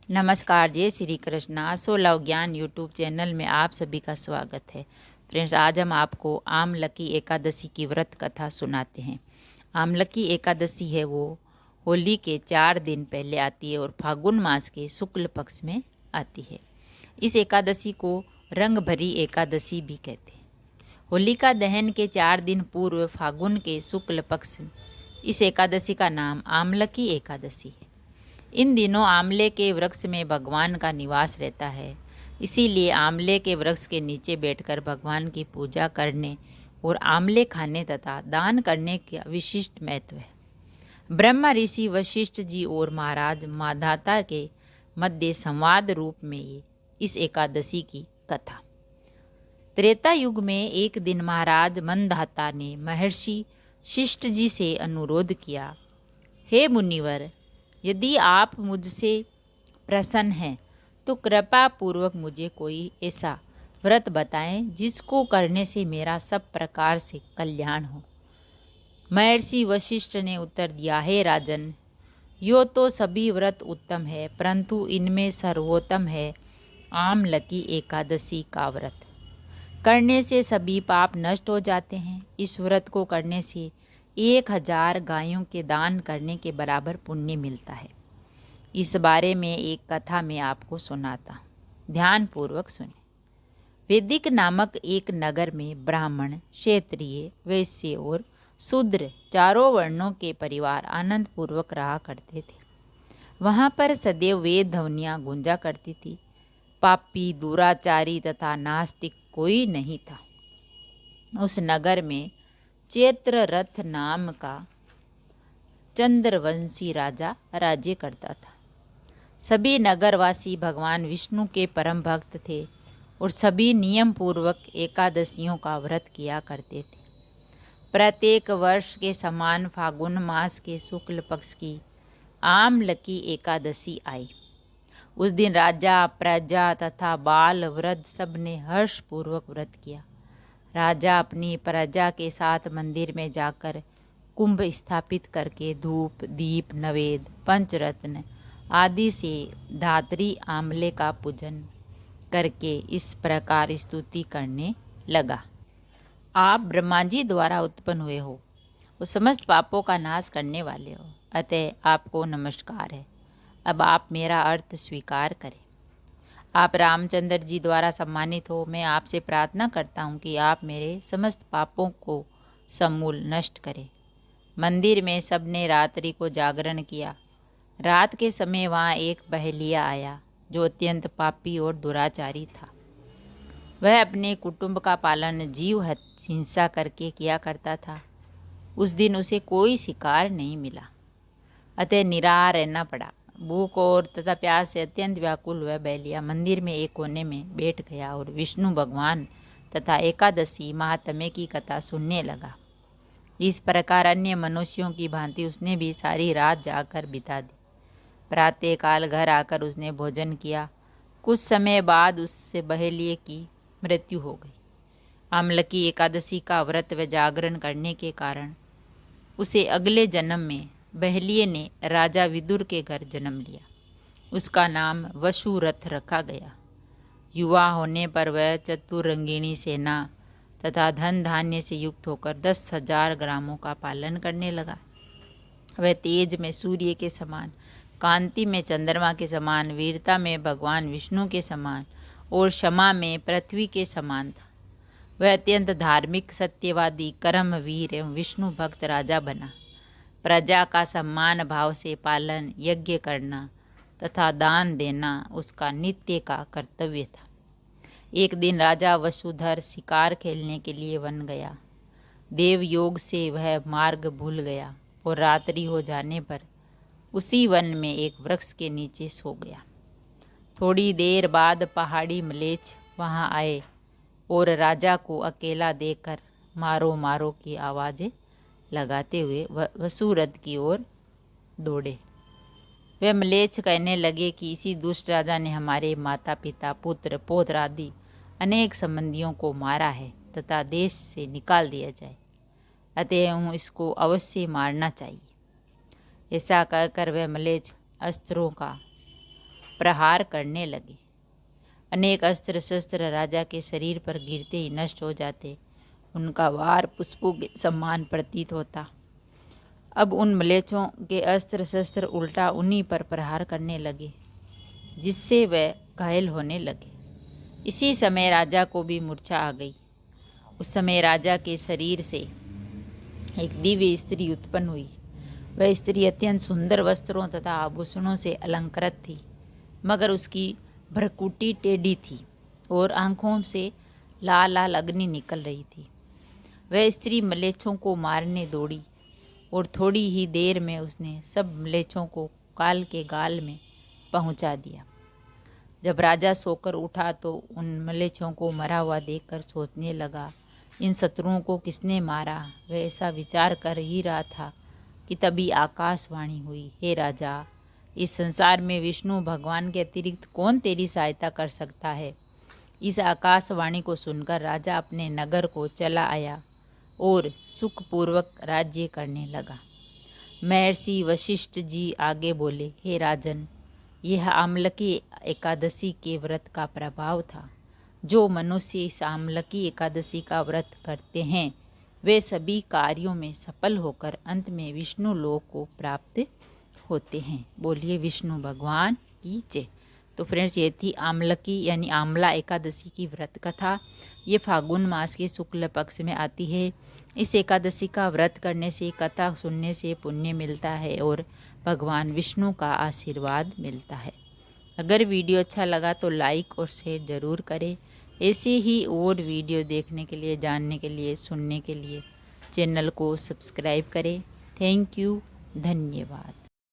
नमस्कार, जय श्री कृष्णा। लव ज्ञान यूट्यूब चैनल में आप सभी का स्वागत है। फ्रेंड्स, आज हम आपको आमलकी एकादशी की व्रत कथा सुनाते हैं। आमलकी एकादशी है वो होली के 4 दिन पहले आती है और फागुन मास के शुक्ल पक्ष में आती है। इस एकादशी को रंग भरी एकादशी भी कहते हैं। होलिका दहन के 4 दिन पूर्व फागुन के शुक्ल पक्ष इस एकादशी का नाम आमलकी एकादशी है। इन दिनों आंवले के वृक्ष में भगवान का निवास रहता है, इसीलिए आंवले के वृक्ष के नीचे बैठकर भगवान की पूजा करने और आंवले खाने तथा दान करने का विशिष्ट महत्व है। ब्रह्मा ऋषि वशिष्ठ जी और महाराज माधाता के मध्य संवाद रूप में ये इस एकादशी की कथा। त्रेता युग में एक दिन महाराज मंधाता ने महर्षि शिष्ट जी से अनुरोध किया, हे मुनिवर, यदि आप मुझसे प्रसन्न हैं तो कृपा पूर्वक मुझे कोई ऐसा व्रत बताएं जिसको करने से मेरा सब प्रकार से कल्याण हो। महर्षि वशिष्ठ ने उत्तर दिया, हे राजन, यो तो सभी व्रत उत्तम है, परंतु इनमें सर्वोत्तम है आमलकी एकादशी का व्रत। करने से सभी पाप नष्ट हो जाते हैं। इस व्रत को करने से 1000 गायों के दान करने के बराबर पुण्य मिलता है। इस बारे में एक कथा मैं आपको सुनाता हूँ, ध्यान पूर्वक सुने। वैदिक नामक एक नगर में ब्राह्मण, क्षत्रिय, वैश्य और शूद्र चारों वर्णों के परिवार आनंद पूर्वक रहा करते थे। वहाँ पर सदैव वेद ध्वनियाँ गूंजा करती थी। पापी, दुराचारी तथा नास्तिक कोई नहीं था। उस नगर में चैत्र रथ नाम का चंद्रवंशी राजा राज्य करता था। सभी नगरवासी भगवान विष्णु के परम भक्त थे और सभी नियम पूर्वक एकादशियों का व्रत किया करते थे। प्रत्येक वर्ष के समान फागुन मास के शुक्ल पक्ष की आमलकी एकादशी आई। उस दिन राजा, प्रजा तथा बाल वृद्ध सब ने हर्षपूर्वक व्रत किया। राजा अपनी प्रजा के साथ मंदिर में जाकर कुंभ स्थापित करके धूप, दीप, नवेद, पंचरत्न आदि से धात्री आंवले का पूजन करके इस प्रकार स्तुति करने लगा। आप ब्रह्मा जी द्वारा उत्पन्न हुए हो, वो समस्त पापों का नाश करने वाले हो, अतः आपको नमस्कार है। अब आप मेरा अर्थ स्वीकार करें। आप रामचंद्र जी द्वारा सम्मानित हो। मैं आपसे प्रार्थना करता हूँ कि आप मेरे समस्त पापों को समूल नष्ट करें। मंदिर में सबने रात्रि को जागरण किया। रात के समय वहाँ एक बहेलिया आया जो अत्यंत पापी और दुराचारी था। वह अपने कुटुंब का पालन जीव हिंसा करके किया करता था। उस दिन उसे कोई शिकार नहीं मिला, अतः निराहार रहना पड़ा। भूख और तथा प्यास से अत्यंत व्याकुल वह बहेलिया मंदिर में एक कोने में बैठ गया और विष्णु भगवान तथा एकादशी महात्म्य की कथा सुनने लगा। इस प्रकार अन्य मनुष्यों की भांति उसने भी सारी रात जाकर बिता दी। प्रातःकाल घर आकर उसने भोजन किया। कुछ समय बाद उससे बहेलिए की मृत्यु हो गई। आमलकी एकादशी का व्रत व जागरण करने के कारण उसे अगले जन्म में बहेलिए ने राजा विदुर के घर जन्म लिया। उसका नाम वसुरथ रखा गया। युवा होने पर वह चतुरंगिणी सेना तथा धन धान्य से युक्त होकर 10,000 ग्रामों का पालन करने लगा। वह तेज में सूर्य के समान, कांति में चंद्रमा के समान, वीरता में भगवान विष्णु के समान और क्षमा में पृथ्वी के समान था। वह अत्यंत धार्मिक, सत्यवादी, कर्मवीर एवं विष्णु भक्त राजा बना। प्रजा का सम्मान भाव से पालन, यज्ञ करना तथा दान देना उसका नित्य का कर्तव्य था। एक दिन राजा वसुधर शिकार खेलने के लिए वन गया। देव योग से वह मार्ग भूल गया और रात्रि हो जाने पर उसी वन में एक वृक्ष के नीचे सो गया। थोड़ी देर बाद पहाड़ी म्लेच्छ वहां आए और राजा को अकेला देखकर मारो मारो की आवाज़ें लगाते हुए वसुरथ की ओर दौड़े। वे म्लेच्छ कहने लगे कि इसी दुष्ट राजा ने हमारे माता पिता, पुत्र, पौत्र आदि अनेक संबंधियों को मारा है तथा देश से निकाल दिया जाए, अतः इसको अवश्य मारना चाहिए। ऐसा कहकर वे म्लेच्छ अस्त्रों का प्रहार करने लगे। अनेक अस्त्र शस्त्र राजा के शरीर पर गिरते ही नष्ट हो जाते। उनका वार पुष्पों के समान प्रतीत होता। अब उन म्लेच्छों के अस्त्र शस्त्र उल्टा उन्हीं पर प्रहार करने लगे, जिससे वे घायल होने लगे। इसी समय राजा को भी मूर्छा आ गई। उस समय राजा के शरीर से एक दिव्य स्त्री उत्पन्न हुई। वह स्त्री अत्यंत सुंदर वस्त्रों तथा आभूषणों से अलंकृत थी, मगर उसकी भ्रकुटी टेढ़ी थी और आंखों से लाल लाल अग्नि निकल रही थी। वह स्त्री म्लेच्छों को मारने दौड़ी और थोड़ी ही देर में उसने सब म्लेच्छों को काल के गाल में पहुंचा दिया। जब राजा सोकर उठा तो उन म्लेच्छों को मरा हुआ देखकर सोचने लगा, इन शत्रुओं को किसने मारा। वह ऐसा विचार कर ही रहा था कि तभी आकाशवाणी हुई, हे राजा, इस संसार में विष्णु भगवान के अतिरिक्त कौन तेरी सहायता कर सकता है। इस आकाशवाणी को सुनकर राजा अपने नगर को चला आया और सुखपूर्वक राज्य करने लगा। महर्षि वशिष्ठ जी आगे बोले, हे राजन, यह आमलकी एकादशी के व्रत का प्रभाव था। जो मनुष्य इस आमलकी एकादशी का व्रत करते हैं वे सभी कार्यों में सफल होकर अंत में विष्णु लोक को प्राप्त होते हैं। बोलिए विष्णु भगवान की जय। तो फ्रेंड्स, ये थी आमलकी यानी आमला एकादशी की व्रत कथा। ये फागुन मास के शुक्ल पक्ष में आती है। इस एकादशी का व्रत करने से, कथा सुनने से पुण्य मिलता है और भगवान विष्णु का आशीर्वाद मिलता है। अगर वीडियो अच्छा लगा तो लाइक और शेयर ज़रूर करें। ऐसे ही और वीडियो देखने के लिए, जानने के लिए, सुनने के लिए चैनल को सब्सक्राइब करें। थैंक यू, धन्यवाद।